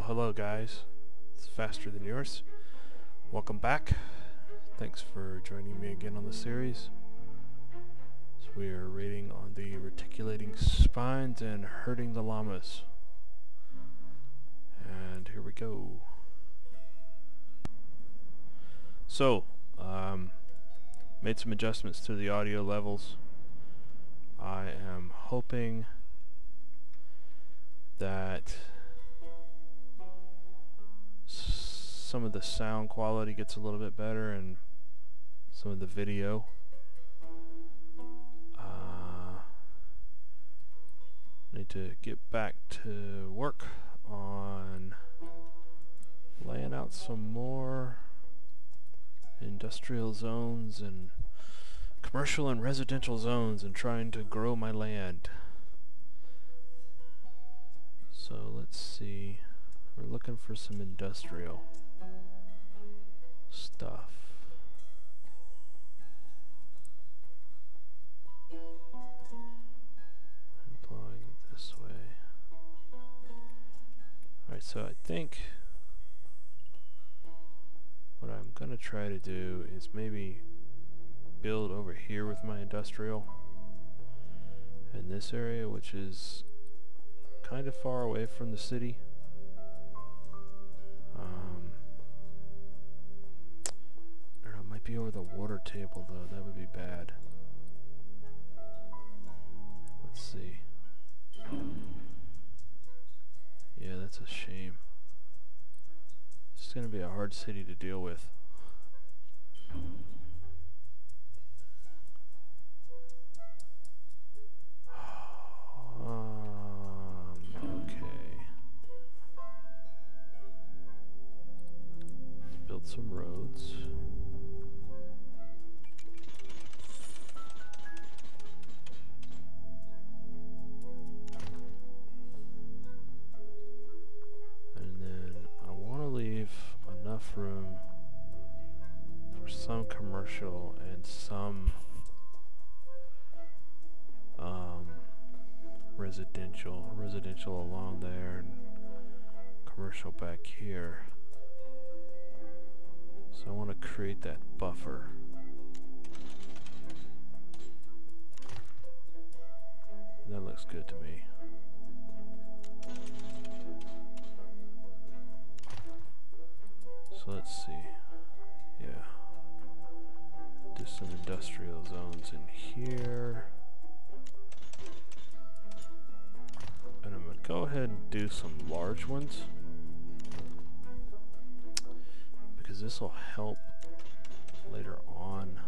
hello guys, it's faster than yours. Welcome back. Thanks for joining me again on the series. So we are raiding on the reticulating spines and herding the llamas. And here we go. So, made some adjustments to the audio levels. I am hoping that some of the sound quality gets a little bit better and some of the video. Need to get back to work on laying out some more industrial zones and commercial and residential zones and trying to grow my land. So let's see, we're looking for some industrial stuff. And blowing this way. Alright, so I think what I'm gonna try to do is maybe build over here with my industrial in this area, which is kind of far away from the city. Or it might be over the water table though, that would be bad. Let's see. Yeah, that's a shame. It's gonna be a hard city to deal with. Okay. Let's build some roads. And then I want to leave enough room for some commercial and some residential along there and commercial back here. So I want to create that buffer. That looks good to me. So let's see. Yeah. Do some industrial zones in here. And I'm going to go ahead and do some large ones, because this will help later on.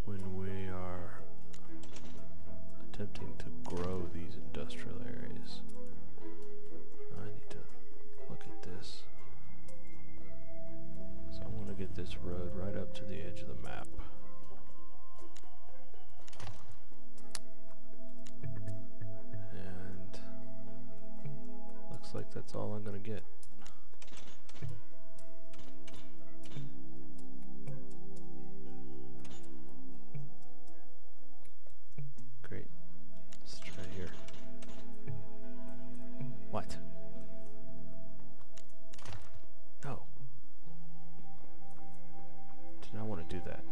When we are attempting to grow these industrial areas. I need to look at this. So I want to get this road right up to the edge of the map. Like that's all I'm gonna get. Great. Let's try here. What? No. Did not want to do that.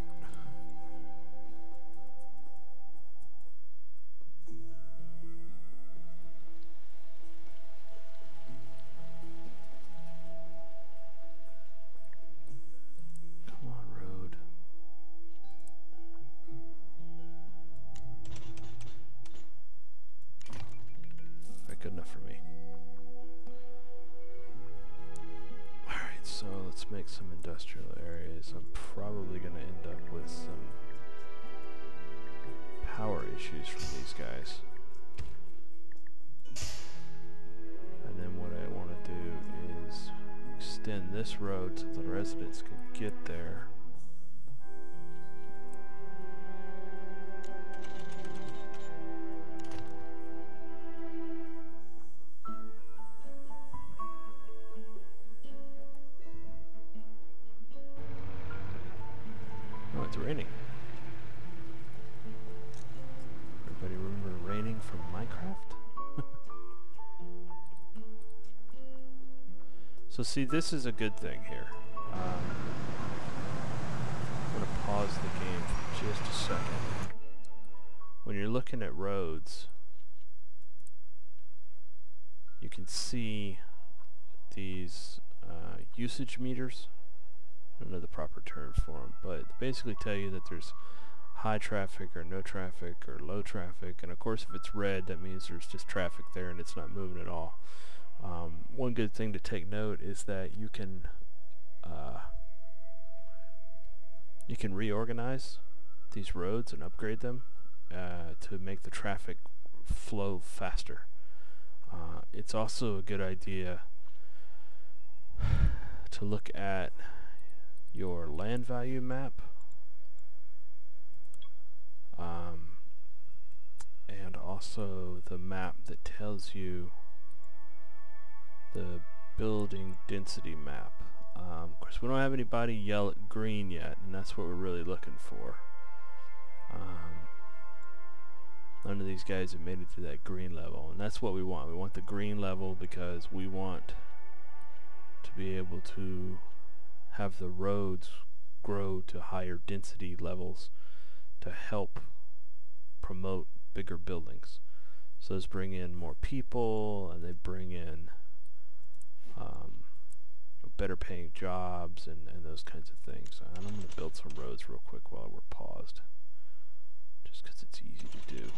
Good enough for me. Alright, so let's make some industrial areas. I'm probably going to end up with some power issues from these guys. And then what I want to do is extend this road so the residents can get there. It's raining. Everybody remember raining? skin from Minecraft? So see, this is a good thing here. I'm going to pause the game for just a second. When you're looking at roads, you can see these usage meters. I don't know the proper term for them, but they basically tell you that there's high traffic or no traffic or low traffic, and of course if it's red, that means there's just traffic there and it's not moving at all. One good thing to take note is that you can reorganize these roads and upgrade them to make the traffic flow faster. It's also a good idea to look at your land value map, and also the map that tells you the building density map. Of course, we don't have anybody yell at green yet, and that's what we're really looking for. None of these guys have made it to that green level, and that's what we want. We want the green level because we want to be able to have the roads grow to higher density levels to help promote bigger buildings. So those bring in more people, and they bring in better paying jobs and those kinds of things. And I'm going to build some roads real quick while we're paused, just because it's easy to do.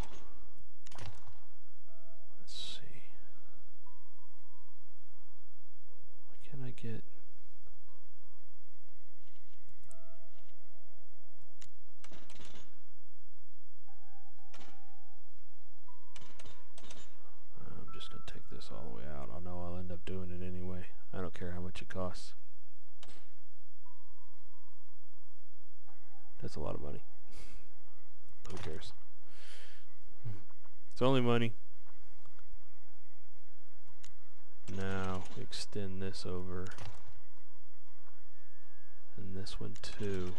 Let's see. What can I get? I'm just going to take this all the way out. I know I'll end up doing it anyway. I don't care how much it costs. That's a lot of money. Who cares? It's only money. Now we extend this over, and this one too.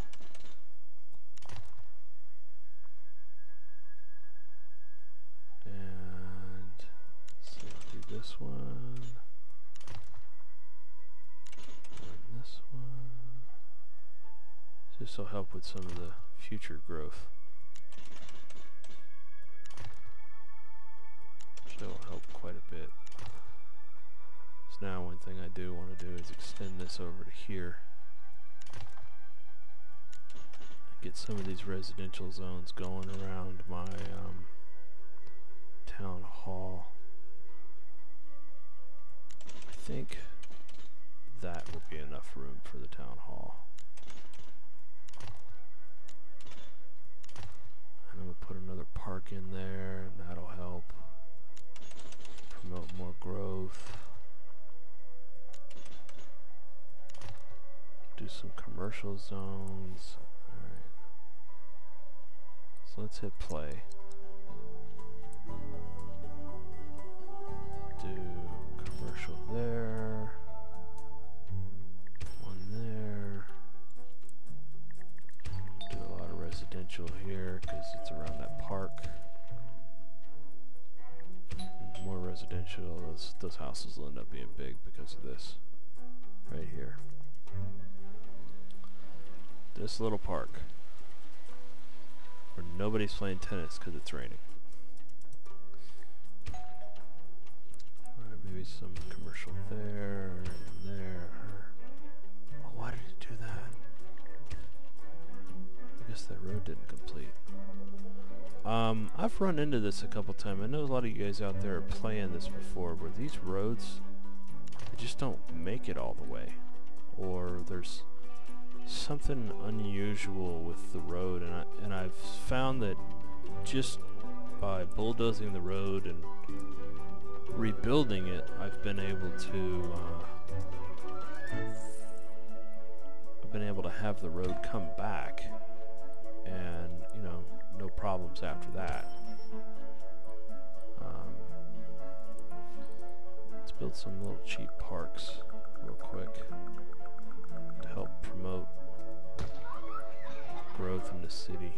And let's see, I'll do this one. And this one. This will help with some of the future growth. Which will help quite a bit. So now one thing I do want to do is extend this over to here. Get some of these residential zones going around my town hall. I think that will be enough room for the town hall. And I'm going to put another park in there, and that'll help promote more growth. Do some commercial zones. Alright. So let's hit play. Do commercial there. One there. Do a lot of residential here because it's around that park. And more residential. Those houses will end up being big because of this. Right here. This little park where nobody's playing tennis because it's raining. Alright, maybe some commercial there and there. Oh, why did it do that? I guess that road didn't complete. I've run into this a couple times. I know a lot of you guys out there are playing this before, where these roads, they just don't make it all the way. Or there's something unusual with the road, and I've found that just by bulldozing the road and rebuilding it, I've been able to have the road come back, and you know, no problems after that. Let's build some little cheap parks real quick to help promote growth in the city.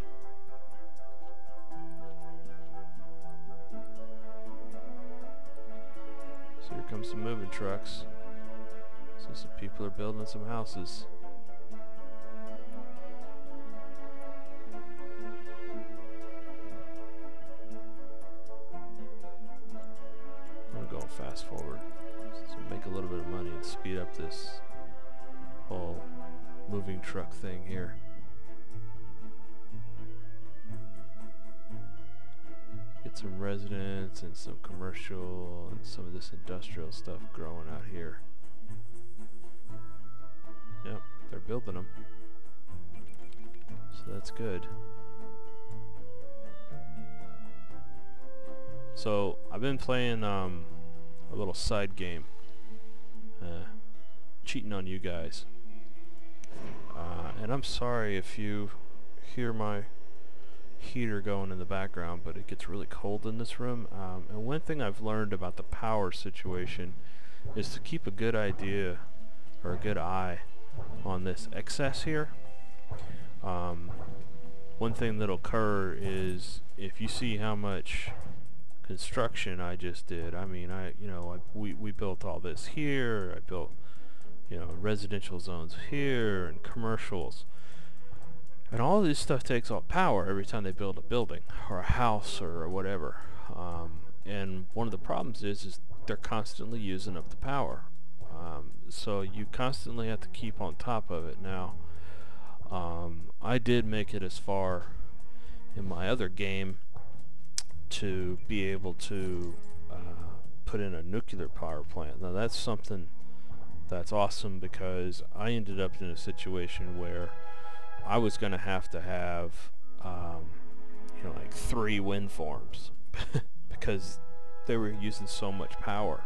comes some moving trucks. So some people are building some houses. I'm gonna go fast forward to make a little bit of money and speed up this whole moving truck thing here. Get some residents and some commercial and some of this industrial stuff growing out here. Yep, they're building them. So that's good. So I've been playing a little side game, cheating on you guys. And I'm sorry if you hear my heater going in the background, but it gets really cold in this room. And one thing I've learned about the power situation is to keep a good idea or a good eye on this excess here. One thing that'll occur is if you see how much construction I just did. I mean, we built all this here. I built, residential zones here and commercials. And all this stuff takes all power every time they build a building or a house or whatever. And one of the problems is they're constantly using up the power. So you constantly have to keep on top of it. Now, I did make it as far in my other game to be able to put in a nuclear power plant. Now that's something that's awesome, because I ended up in a situation where I was going to have like 3 wind farms because they were using so much power.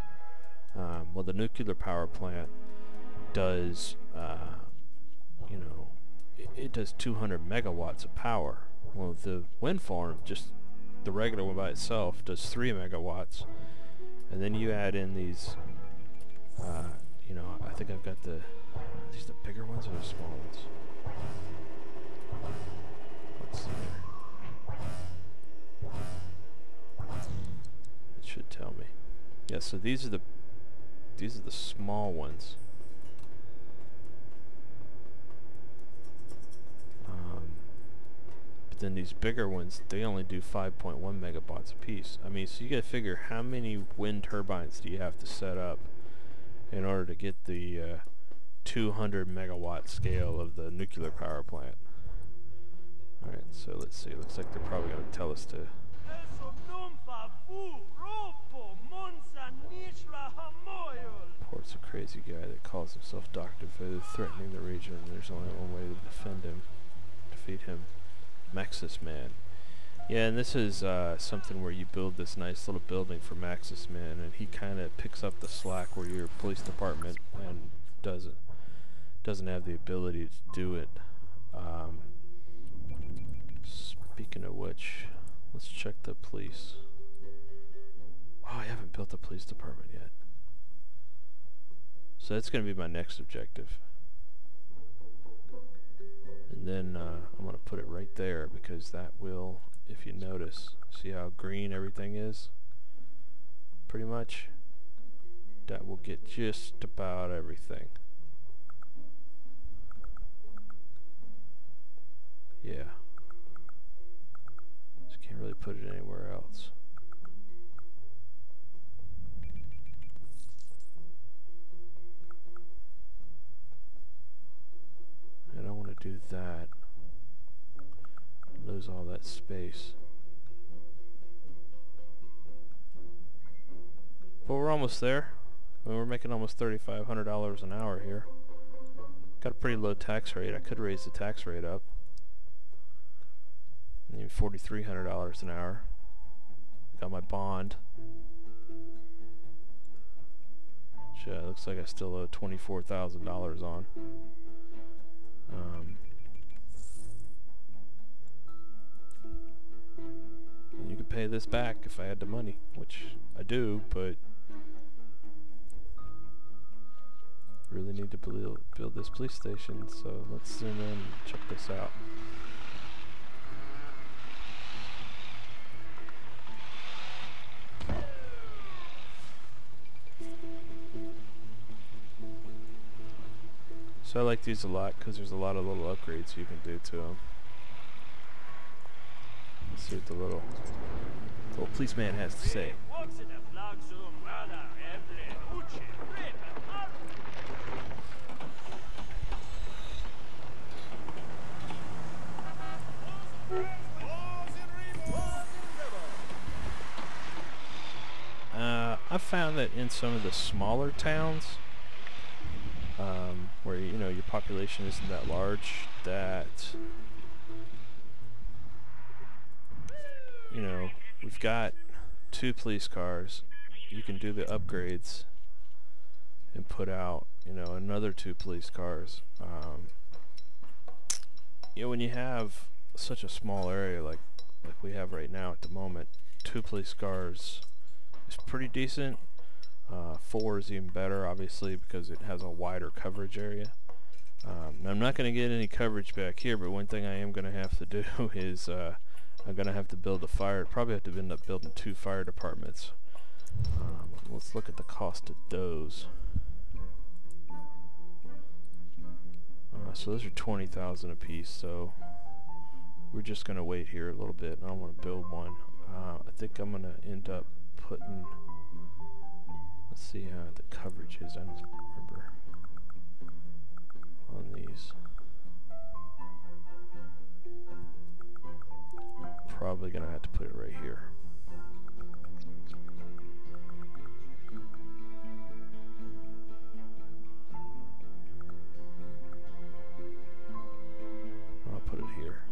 Well, the nuclear power plant does, it does 200 megawatts of power. Well, the wind farm, just the regular one by itself, does 3 megawatts. And then you add in these, I think I've got these the bigger ones or the small ones? Let's see here. It should tell me. Yeah, so these are the small ones. But then these bigger ones, they only do 5.1 megawatts a piece. I mean, so you gotta figure how many wind turbines do you have to set up in order to get the 200 megawatt scale of the nuclear power plant. Alright, so let's see. Looks like they're probably going to tell us to... Reports a crazy guy that calls himself Dr. Vu, threatening the region. There's only one way to defeat him. Maxis Man. Yeah, and this is something where you build this nice little building for Maxis Man, and he kind of picks up the slack where your police department and doesn't have the ability to do it. Speaking of which, let's check the police. Oh, I haven't built the police department yet. So that's going to be my next objective. And then I'm going to put it right there, because that will, if you notice, see how green everything is? Pretty much. That will get just about everything. Yeah. Just can't really put it anywhere else. I don't want to do that. Lose all that space. But we're almost there. I mean, we're making almost $3,500 an hour here. Got a pretty low tax rate. I could raise the tax rate up. Maybe $4,300 an hour. Got my bond. Which looks like I still owe $24,000 on. And you could pay this back if I had the money, which I do, but really need to build this police station, so let's zoom in and check this out. So I like these a lot because there's a lot of little upgrades you can do to them. Let's see what the little policeman has to say. I've found that in some of the smaller towns, where your population isn't that large, that we've got 2 police cars. You can do the upgrades and put out another 2 police cars. When you have such a small area like we have right now at the moment, 2 police cars is pretty decent. 4 is even better, obviously, because it has a wider coverage area. Now I'm not going to get any coverage back here, but one thing I am going to have to do is I'm going to have to build a probably have to end up building 2 fire departments. Let's look at the cost of those. So those are 20,000 a piece, so we're just going to wait here a little bit. I don't want to build one. I think I'm going to end up putting, let's see how the coverage is. I don't remember on these. Probably going to have to put it right here. I'll put it here,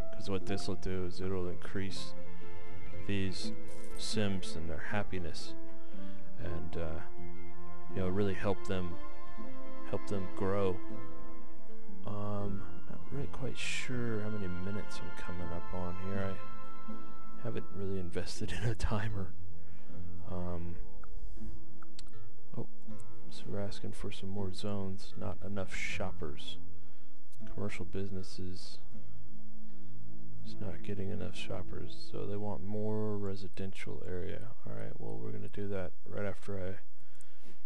because what this will do is it'll increase these Sims and their happiness, and really help them grow. Not really quite sure how many minutes I'm coming up on here. I haven't really invested in a timer. Oh, so we're asking for some more zones. Not enough shoppers. Commercial businesses is not getting enough shoppers, so they want more residential area. Alright, well, we're going to do that right after I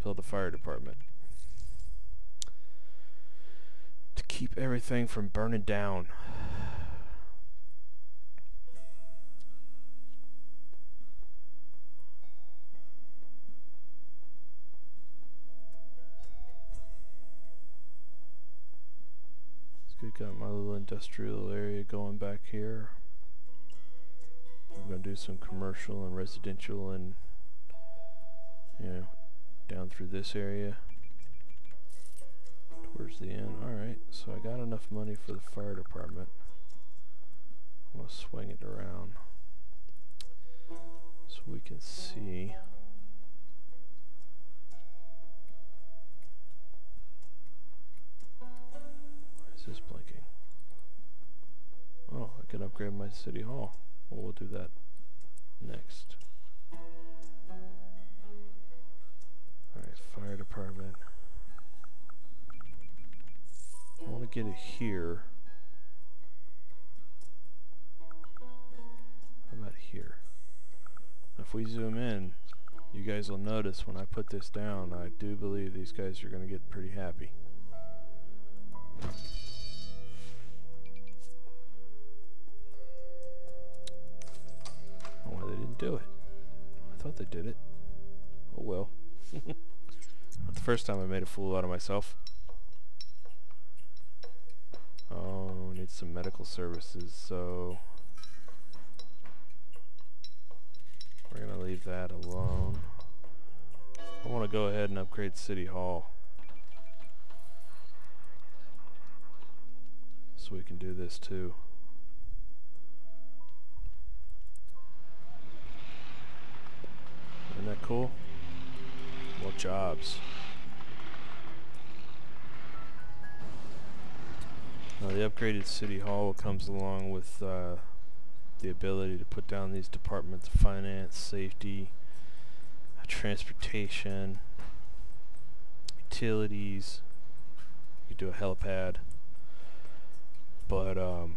build the fire department, to keep everything from burning down. Got my little industrial area going back here. I'm going to do some commercial and residential and down through this area towards the end. Alright, so I got enough money for the fire department. I'm going to swing it around so we can see. Is blinking. Oh, I can upgrade my city hall. Well, we'll do that next. Alright, fire department. I want to get it here. How about here? Now, if we zoom in, you guys will notice when I put this down, I do believe these guys are going to get pretty happy. Why they didn't do it? I thought they did it. Oh well. Not the first time I made a fool out of myself. Oh, need some medical services, so we're gonna leave that alone. I want to go ahead and upgrade City Hall, so we can do this too. Isn't that cool? More jobs. Now the upgraded City Hall comes along with the ability to put down these departments: finance, safety, transportation, utilities. You could do a helipad. But I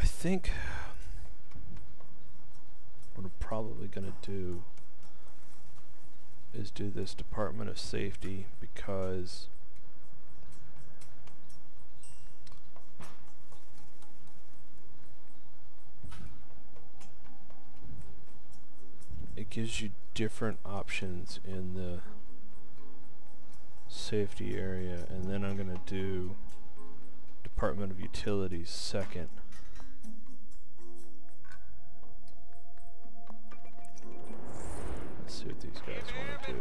think what I'm probably gonna do is do this Department of Safety, because it gives you different options in the safety area. And then I'm going to do Department of Utilities second. Let's see what these guys want to do.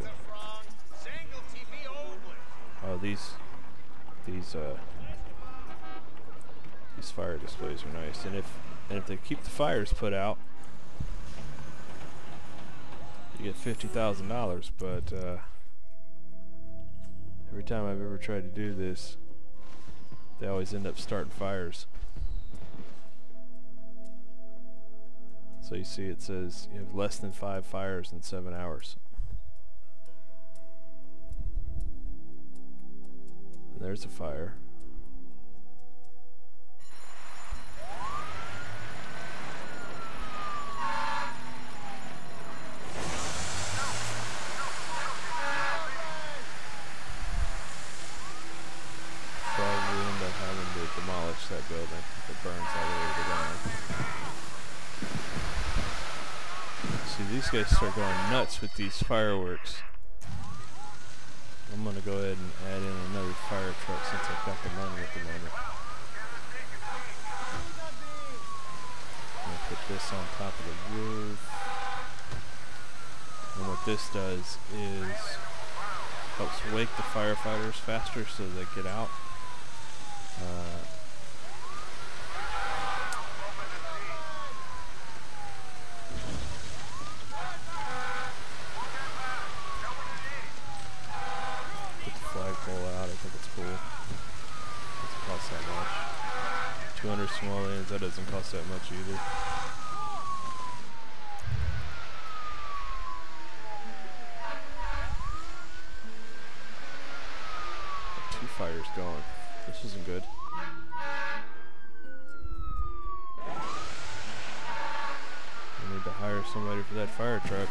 Oh, these fire displays are nice, and if they keep the fires put out, you get $50,000. But every time I've ever tried to do this, they always end up starting fires. So you see, it says you have less than 5 fires in 7 hours. And there's a fire. Probably end up having to demolish that building if it burns all the way to the ground. See, these guys start going nuts with these fireworks. I'm gonna go ahead and add in another fire truck since I've got the money at the moment. I'm gonna put this on top of the roof. And what this does is helps wake the firefighters faster so they get out. Put the flagpole out, I think it's cool. Doesn't cost that much. 200 small ends, that doesn't cost that much either. Two fires going. This isn't good. I need to hire somebody for that fire truck.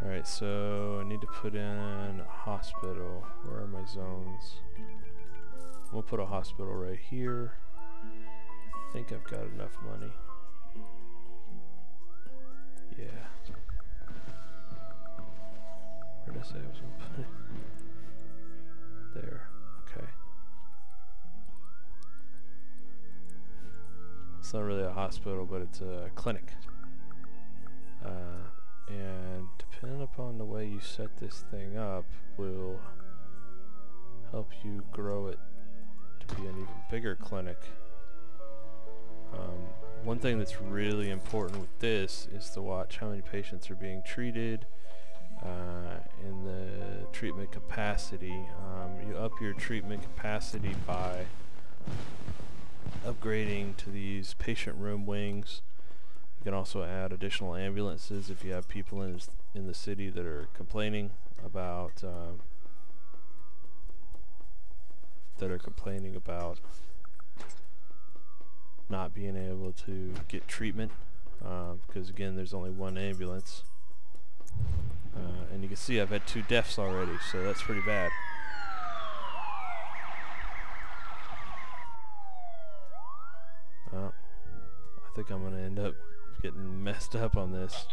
Alright, so I need to put in a hospital. Where are my zones? We'll put a hospital right here. I think I've got enough money. Yeah. Where did I say I was gonna put it? There. Okay. It's not really a hospital, but it's a clinic. And depending upon the way you set this thing up will help you grow it to be an even bigger clinic. One thing that's really important with this is to watch how many patients are being treated and the treatment capacity. You up your treatment capacity by upgrading to these patient room wings. You can also add additional ambulances if you have people in the city that are complaining about not being able to get treatment, because again, there's only one ambulance, and you can see I've had 2 deaths already, so that's pretty bad. I think I'm gonna end up getting messed up on this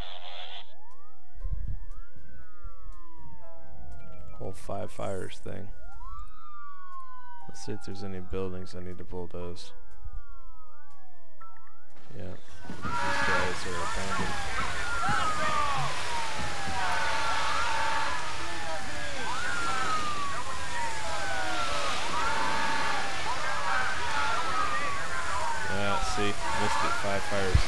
whole 5 fires thing. Let's see if there's any buildings I need to bulldoze. Yeah, these guys are abandoned. Yeah, see, missed it, 5 fires.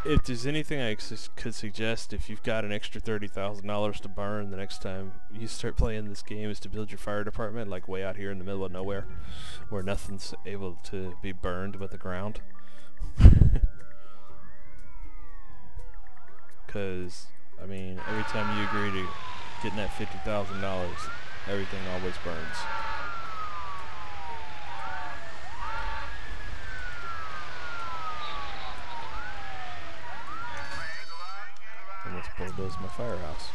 If there's anything I could suggest, if you've got an extra $30,000 to burn the next time you start playing this game, is to build your fire department like way out here in the middle of nowhere, where nothing's able to be burned but the ground. because, I mean, every time you agree to getting that $50,000, everything always burns. And let's bulldoze my firehouse.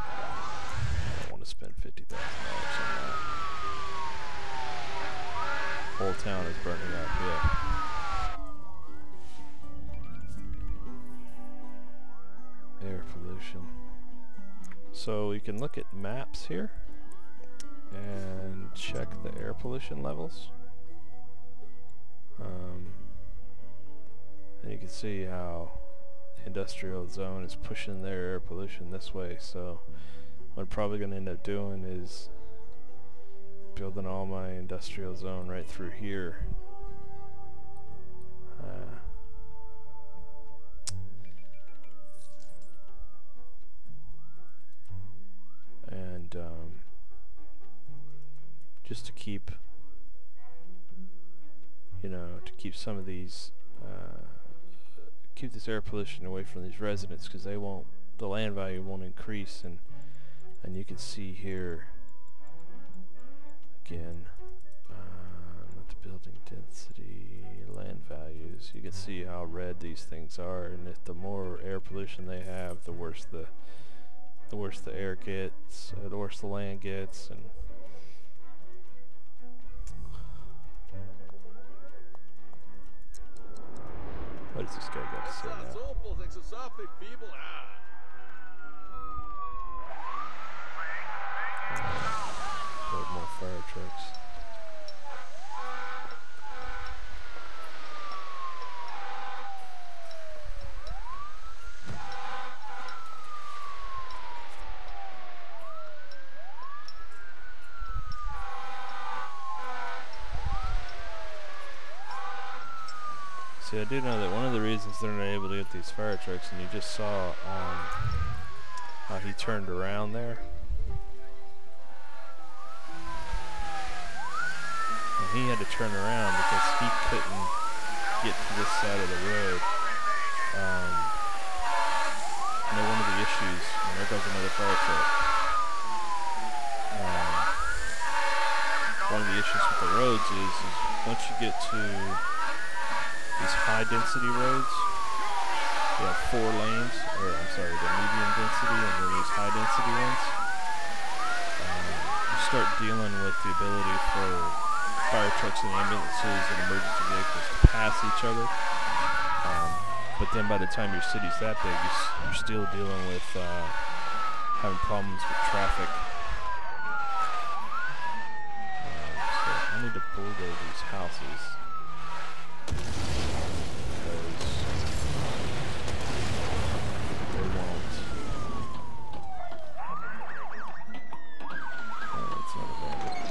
I don't want to spend $50,000 on that. Whole town is burning up, yeah. Air pollution. So you can look at maps here and check the air pollution levels. And you can see how the industrial zone is pushing their air pollution this way. So what I'm probably going to end up doing is building all my industrial zone right through here. And just to keep, you know, to keep some of these, keep this air pollution away from these residents, because they won't, the land value won't increase. And you can see here again, not the building density, land values. You can see how red these things are, and if the more air pollution they have, the worse the air gets, the worse the land gets. And what does this guy got to say now? Build more fire trucks. See, I do know that one of the reasons they're not able to get these fire trucks, and you just saw how he turned around there. And he had to turn around because he couldn't get to this side of the road. You know, one of the issues, and there goes another fire truck. One of the issues with the roads is once you get to these high density roads, you have 4 lanes, or I'm sorry, the medium density and then these high density ones. You start dealing with the ability for fire trucks and ambulances and emergency vehicles to pass each other. But then by the time your city's that big, you're still dealing with having problems with traffic. So I need to bulldoze these houses.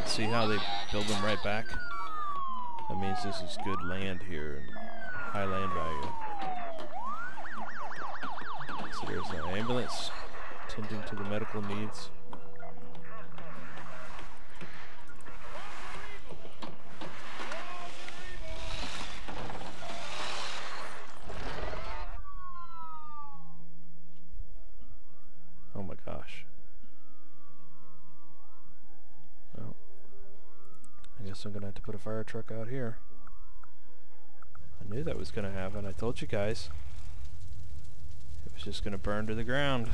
See how they build them right back? That means this is good land here and high land value. So there's an ambulance tending to the medical needs. Oh my gosh. Well, I guess I'm gonna have to put a fire truck out here. I knew that was gonna happen. I told you guys. It was just gonna burn to the ground.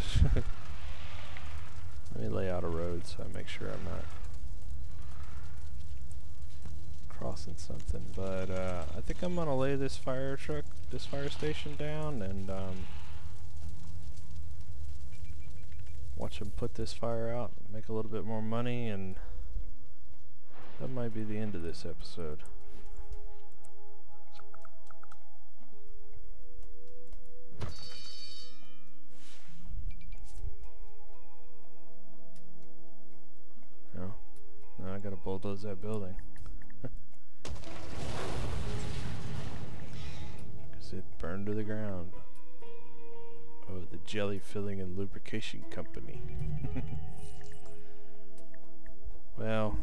Let me lay out a road so I make sure I'm not crossing something. But I think I'm gonna lay this fire station down and watch them put this fire out, make a little bit more money, and that might be the end of this episode. No, now I gotta bulldoze that building. Because it burned to the ground. Oh, the Jelly Filling and Lubrication Company. Well,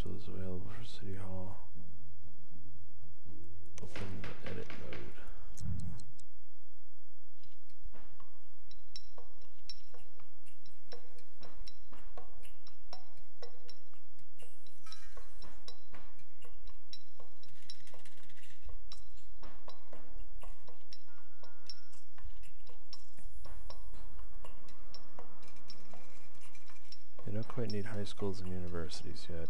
Residential is available for City Hall. Open the edit mode. You don't quite need high schools and universities yet.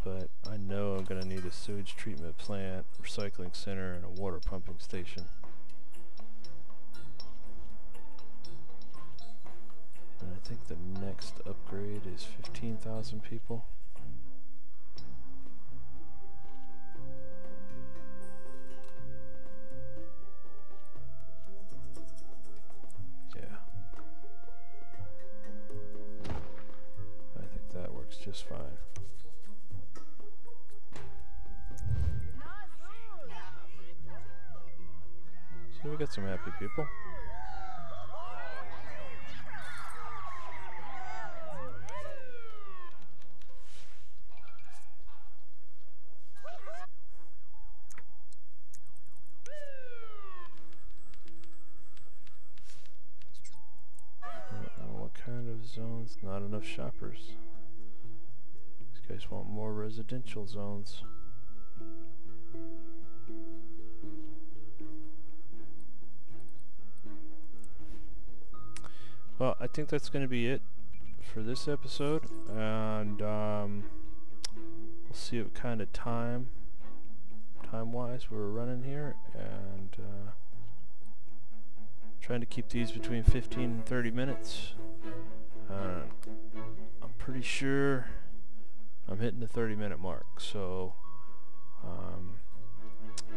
But I know I'm going to need a sewage treatment plant, recycling center, and a water pumping station. And I think the next upgrade is 15,000 people. Yeah. I think that works just fine. So we got some happy people. What kind of zones? Not enough shoppers. These guys want more residential zones. Well, I think that's going to be it for this episode, and we'll see what kind of time-wise we're running here, and trying to keep these between 15 and 30 minutes. I'm pretty sure I'm hitting the 30-minute mark, so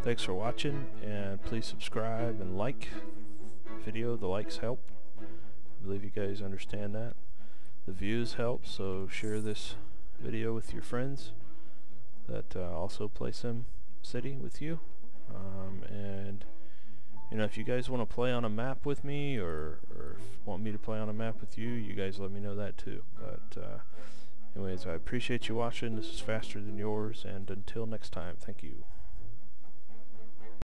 thanks for watching, and please subscribe and like the video. The likes help. I believe you guys understand that. The views help, so share this video with your friends that also play SimCity with you. And you know, if you guys want to play on a map with me, or want me to play on a map with you, you guys let me know that too. But anyways, I appreciate you watching. This is Faster Than Yours, and until next time, thank you.